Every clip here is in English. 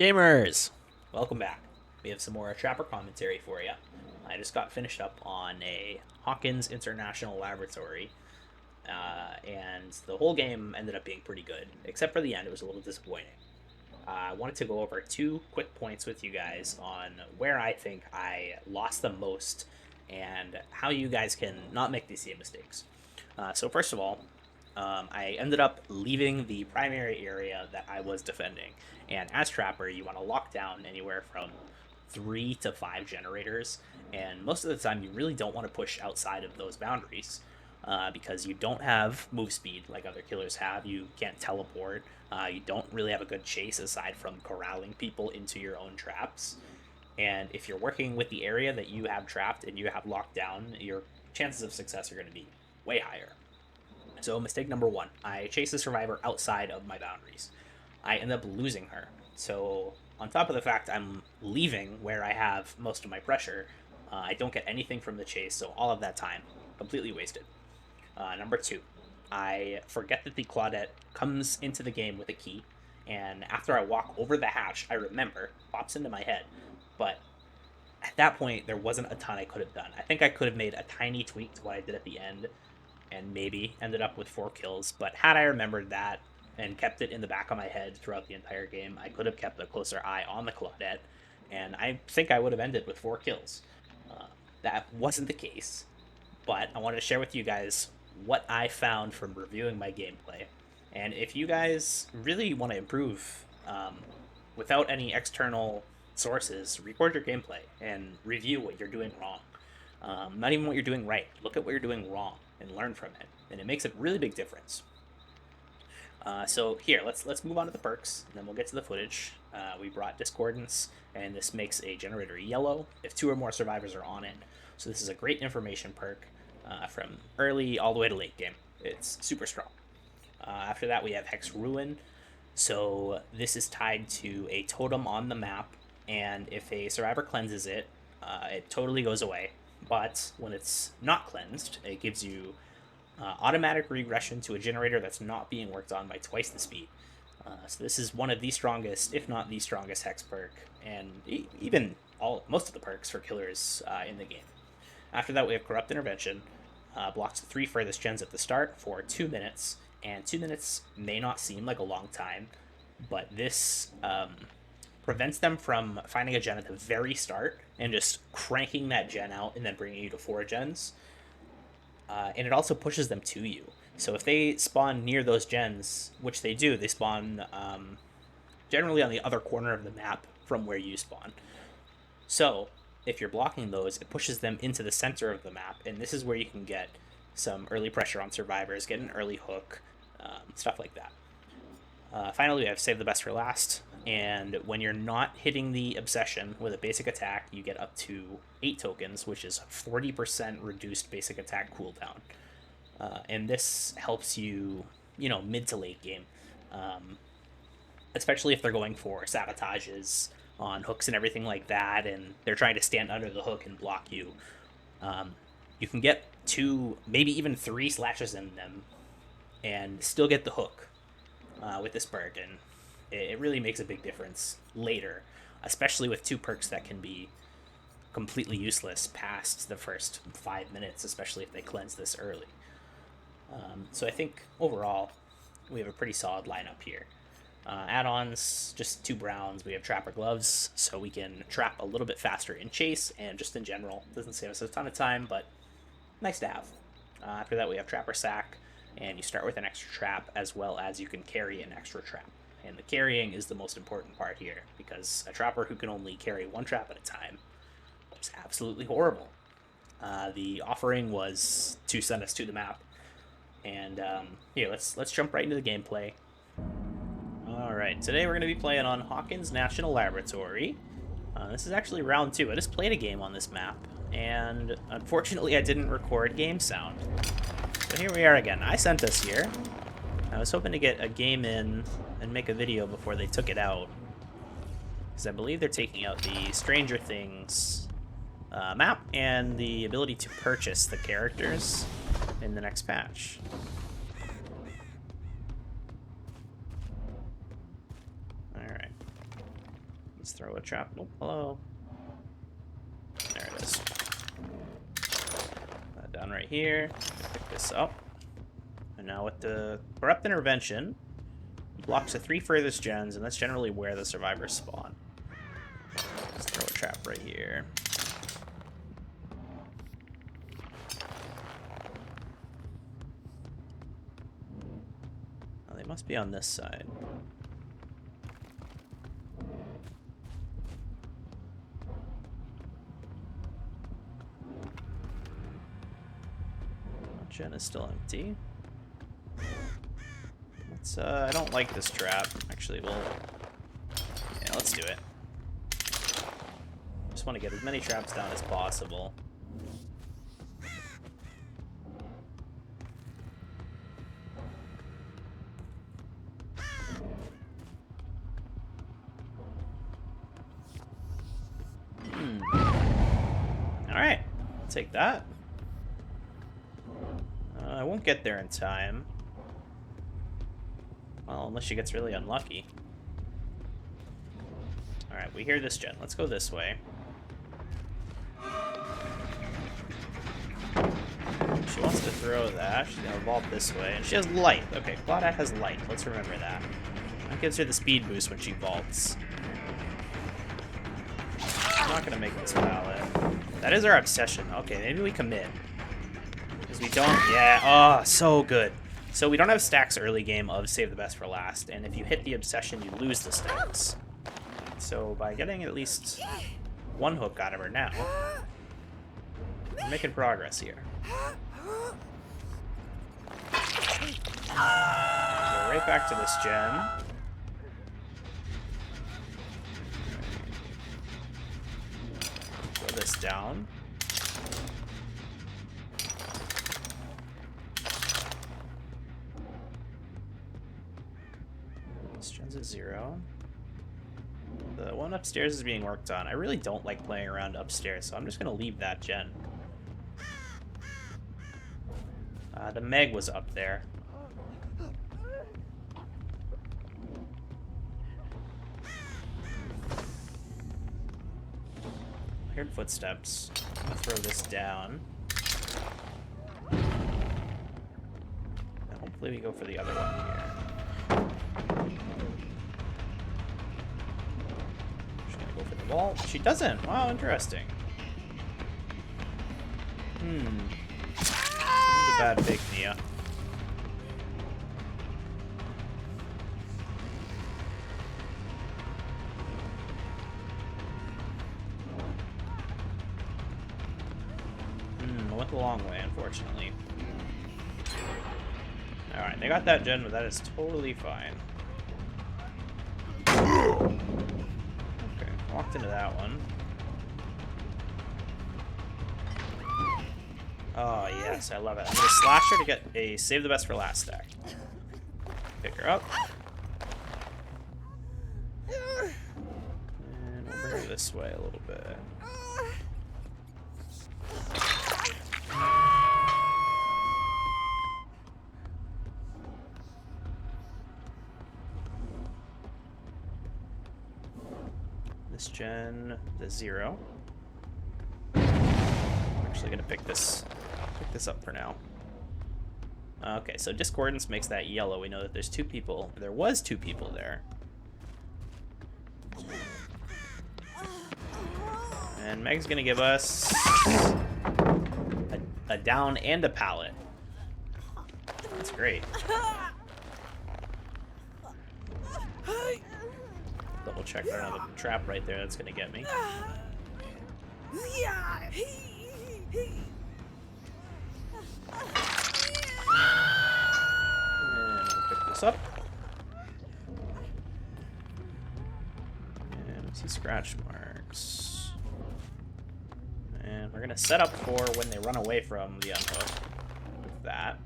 Gamers! Welcome back. We have some more Trapper commentary for you. I just got finished up on a Hawkins International Laboratory, and the whole game ended up being pretty good, except for the end. It was a little disappointing. I wanted to go over two quick points with you guys on where I think I lost the most and how you guys can not make these same mistakes. So, first of all, I ended up leaving the primary area that I was defending. And as Trapper, you want to lock down anywhere from 3 to 5 generators. And most of the time, you really don't want to push outside of those boundaries because you don't have move speed like other killers have. You can't teleport. You don't really have a good chase aside from corralling people into your own traps. And if you're working with the area that you have trapped and you have locked down, your chances of success are going to be way higher. So, mistake number one, I chase the survivor outside of my boundaries. I end up losing her. So, on top of the fact I'm leaving where I have most of my pressure, I don't get anything from the chase, so all of that time completely wasted. Number two, I forget that the Claudette comes into the game with a key, and after I walk over the hatch, I remember, pops into my head. But at that point, there wasn't a ton I could have done. I think I could have made a tiny tweak to what I did at the end, and maybe ended up with 4 kills. But had I remembered that and kept it in the back of my head throughout the entire game, I could have kept a closer eye on the Claudette, and I think I would have ended with 4 kills. Uh, that wasn't the case, but I wanted to share with you guys what I found from reviewing my gameplay. And if you guys really want to improve without any external sources, record your gameplay and review what you're doing wrong. Not even what you're doing right. Look at what you're doing wrong and learn from it, and it makes a really big difference. So here, let's move on to the perks, and then we'll get to the footage. We brought Discordance, and this makes a generator yellow if 2 or more survivors are on it. So this is a great information perk from early all the way to late game. It's super strong. After that, we have Hex Ruin. So this is tied to a totem on the map, and if a survivor cleanses it, it totally goes away. But when it's not cleansed, it gives you automatic regression to a generator that's not being worked on by twice the speed. So this is one of the strongest, if not the strongest, hex perk, and even most of the perks for killers in the game. After that, we have Corrupt Intervention. Blocks the 3 furthest gens at the start for 2 minutes, and 2 minutes may not seem like a long time, but this prevents them from finding a gen at the very start and just cranking that gen out and then bringing you to 4 gens. And it also pushes them to you. So if they spawn near those gens, which they do, they spawn generally on the other corner of the map from where you spawn. So if you're blocking those, it pushes them into the center of the map, and this is where you can get some early pressure on survivors, get an early hook, stuff like that. Finally, we have Save the Best for Last, and when you're not hitting the Obsession with a basic attack, you get up to 8 tokens, which is 40% reduced basic attack cooldown. And this helps you, mid to late game, especially if they're going for sabotages on hooks and everything like that, and they're trying to stand under the hook and block you. You can get 2, maybe even 3 slashes in them and still get the hook with this perk, and it really makes a big difference later, especially with 2 perks that can be completely useless past the first 5 minutes, especially if they cleanse this early. So I think overall we have a pretty solid lineup here. Add-ons, just 2 browns. We have Trapper Gloves, so we can trap a little bit faster in chase, and just in general, doesn't save us a ton of time, but nice to have. After that, we have Trapper Sack, and you start with an extra trap, as well as you can carry an extra trap. And the carrying is the most important part here, because a Trapper who can only carry 1 trap at a time is absolutely horrible. The offering was to send us to the map, and here, let's jump right into the gameplay. Alright, today we're going to be playing on Hawkins National Laboratory. This is actually round 2. I just played a game on this map, and unfortunately I didn't record game sound. So here we are again. I sent us here. I was hoping to get a game in and make a video before they took it out, because I believe they're taking out the Stranger Things map and the ability to purchase the characters in the next patch. Alright. Let's throw a trap. Oh, hello. There it is. Down right here. Pick this up. And now with the Corrupt Intervention, it blocks the 3 furthest gens, and that's generally where the survivors spawn. Let's throw a trap right here. Oh, they must be on this side. Gen is still empty. Let's, I don't like this trap. Actually, yeah, let's do it. Just want to get as many traps down as possible. Alright, I'll take that. I won't get there in time. Well, unless she gets really unlucky. Alright, we hear this gen. Let's go this way. She wants to throw that. She's gonna evolve this way. And she has light. Okay, Claudette has light. Let's remember that. That gives her the speed boost when she vaults. I'm not gonna make this valid. That is our obsession. Okay, maybe we commit. Because we don't... Yeah, oh, so good. So we don't have stacks early game of save the best for last, and if you hit the obsession, you lose the stacks. So by getting at least one hook out of her now, we're making progress here. Go right back to this gem. Throw this down. This gen's at 0. The one upstairs is being worked on. I really don't like playing around upstairs, so I'm just going to leave that gen. The Meg was up there. I heard footsteps. I'm going to throw this down. And hopefully we go for the other one here. She's going to go for the wall. She doesn't. Wow, interesting. That was a bad pick, Nia. I went the long way, unfortunately. Alright, they got that gen, but that is totally fine. Okay, walked into that one. Oh, yes, I love it. I'm going to slash her to get a save the best for last stack. Pick her up. And we'll bring her this way a little bit. This gen, the 0. I'm actually going to pick this up for now. Okay, so Discordance makes that yellow. We know that there's 2 people. There was 2 people there. And Meg's gonna give us a down and a pallet. That's great. Double check for another trap right there. That's gonna get me. And we'll pick this up. And we see scratch marks. And we're gonna set up for when they run away from the unhook with that.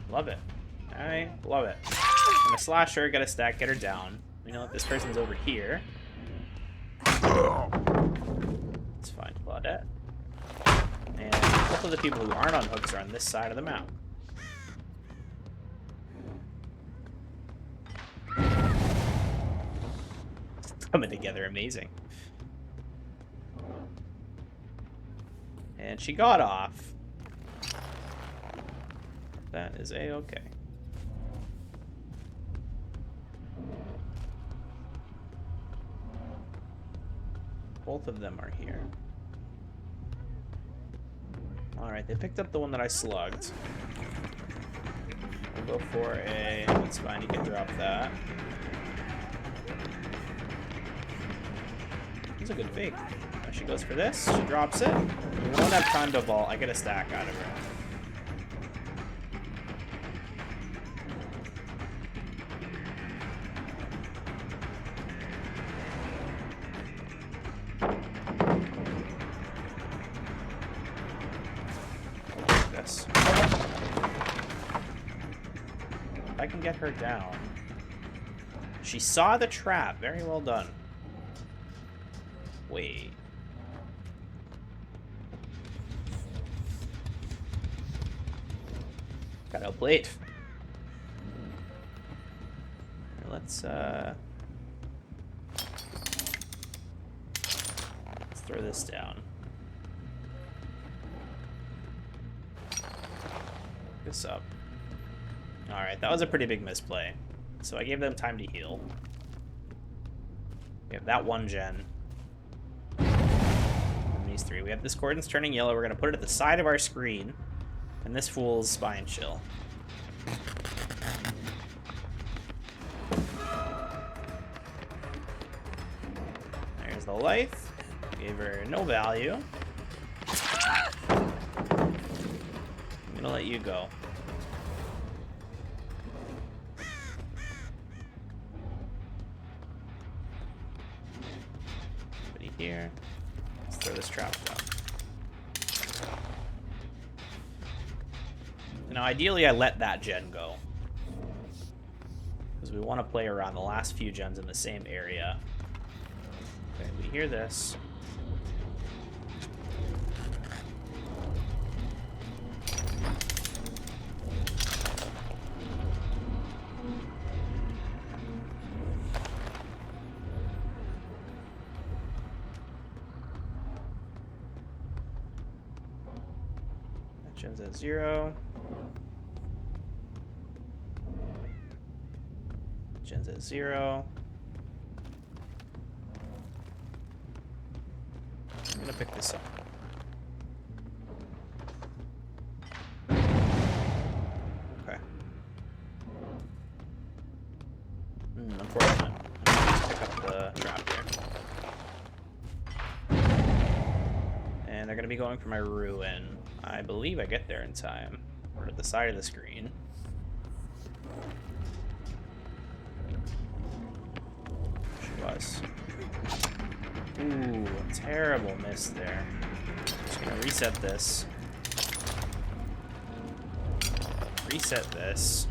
Love it. I love it. I'm gonna slash her, get a stack, get her down. We know that this person's over here. It's fine, Claudette. And both of the people who aren't on hooks are on this side of the map. It's coming together amazing. And she got off. That is a-okay. Both of them are here. Alright, they picked up the one that I slugged. We'll go for a... That's fine, you can drop that. It's a good fake. She goes for this, she drops it. We won't have time to vault. I get a stack out of her. This. If I can get her down. She saw the trap. Very well done. Wait. Got outplayed. Let's throw this down. This up. Alright, that was a pretty big misplay. So I gave them time to heal. We have that one gen. And these three. We have this cordon's turning yellow. We're going to put it at the side of our screen. And this fool's spine chill. There's the life. Gave her no value. I'm gonna let you go. Somebody here. Let's throw this trap down. Now, ideally, I let that gen go. Because we want to play around the last few gens in the same area. Okay, we hear this. That gen's at 0. Gen's at 0. I'm gonna pick this up. Okay. Unfortunate. Let's pick up the trap here. And they're gonna be going for my ruin. I believe I get there in time. We're at the side of the screen. Was. Ooh, terrible miss there. Just gonna reset this. Reset this.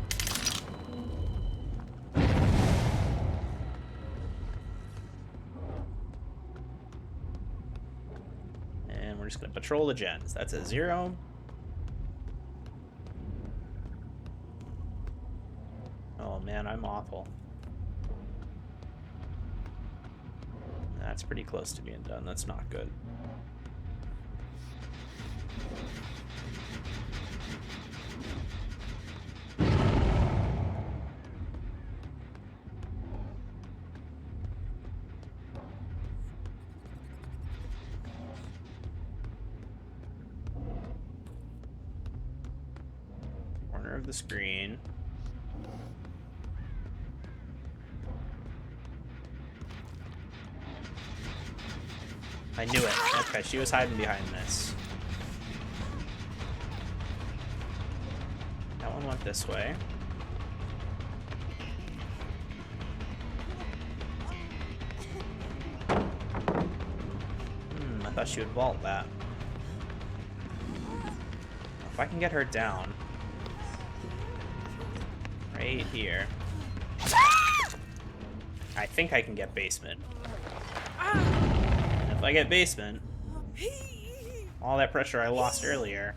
And we're just gonna patrol the gens. That's a 0. Oh man, I'm awful. That's pretty close to being done. That's not good. Corner of the screen. I knew it. Okay, she was hiding behind this. That one went this way. I thought she would vault that. If I can get her down. Right here. I think I can get basement. If I get basement, all that pressure I lost earlier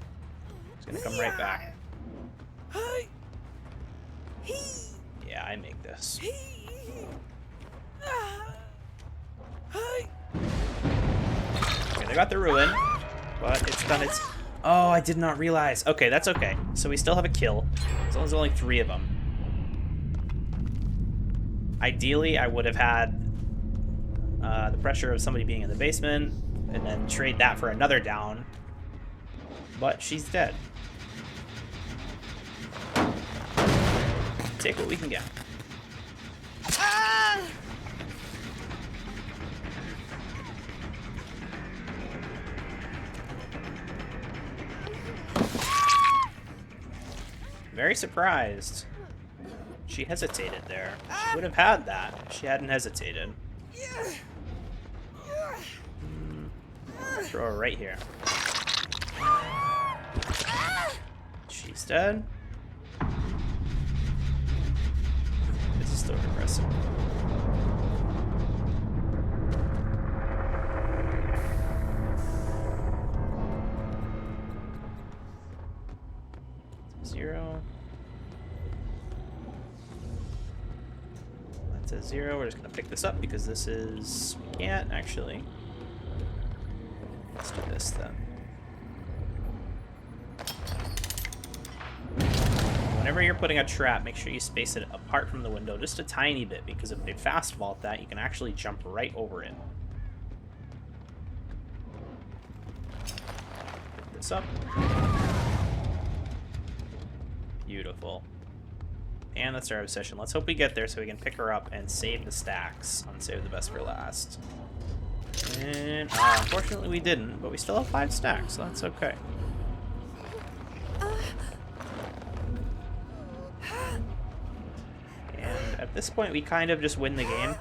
is gonna come right back. Yeah, I make this. Okay, they got the ruin, but it's done its... Oh, I did not realize. Okay, that's okay. So we still have a kill, as long as there's only 3 of them. Ideally, I would have had the pressure of somebody being in the basement, and then trade that for another down. But she's dead. Take what we can get. Very surprised. She hesitated there. She would have had that if she hadn't hesitated. Throw her right here. She's dead. This is still progressive. Zero. That's a 0. We're just gonna pick this up because this is... We can't actually. Let's do this then. Whenever you're putting a trap, make sure you space it apart from the window just a tiny bit, because if they fast vault that, you can actually jump right over it. Pick this up. Beautiful. And that's our obsession. Let's hope we get there so we can pick her up and save the stacks on Save the Best for Last. And unfortunately we didn't, but we still have 5 stacks, so that's okay. And at this point we kind of just win the game.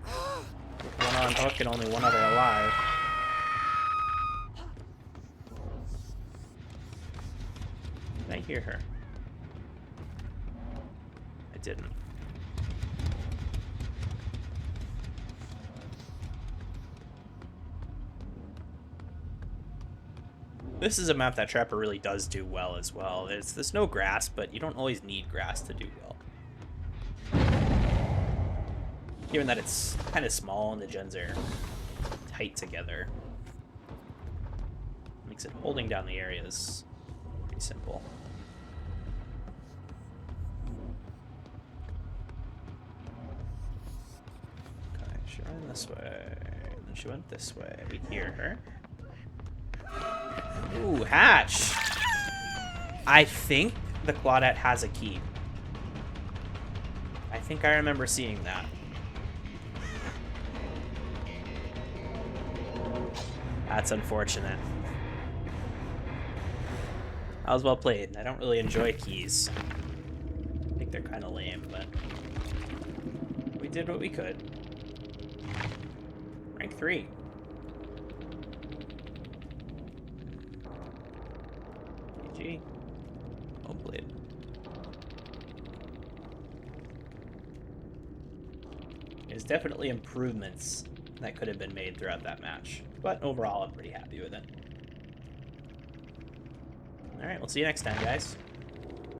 With 1 on hook and only 1 other alive. Did I hear her? I didn't. This is a map that Trapper really does do well as well. There's no grass, but you don't always need grass to do well. Given that it's kind of small and the gens are tight together, makes it holding down the areas pretty simple. Okay, she ran this way, and she went this way. We hear her. Ooh, hatch! I think the Claudette has a key. I think I remember seeing that. That's unfortunate. That was well played. I don't really enjoy keys. I think they're kind of lame, but we did what we could. Rank 3. GG. Well played. There's definitely improvements that could have been made throughout that match, but overall I'm pretty happy with it. Alright, we'll see you next time, guys.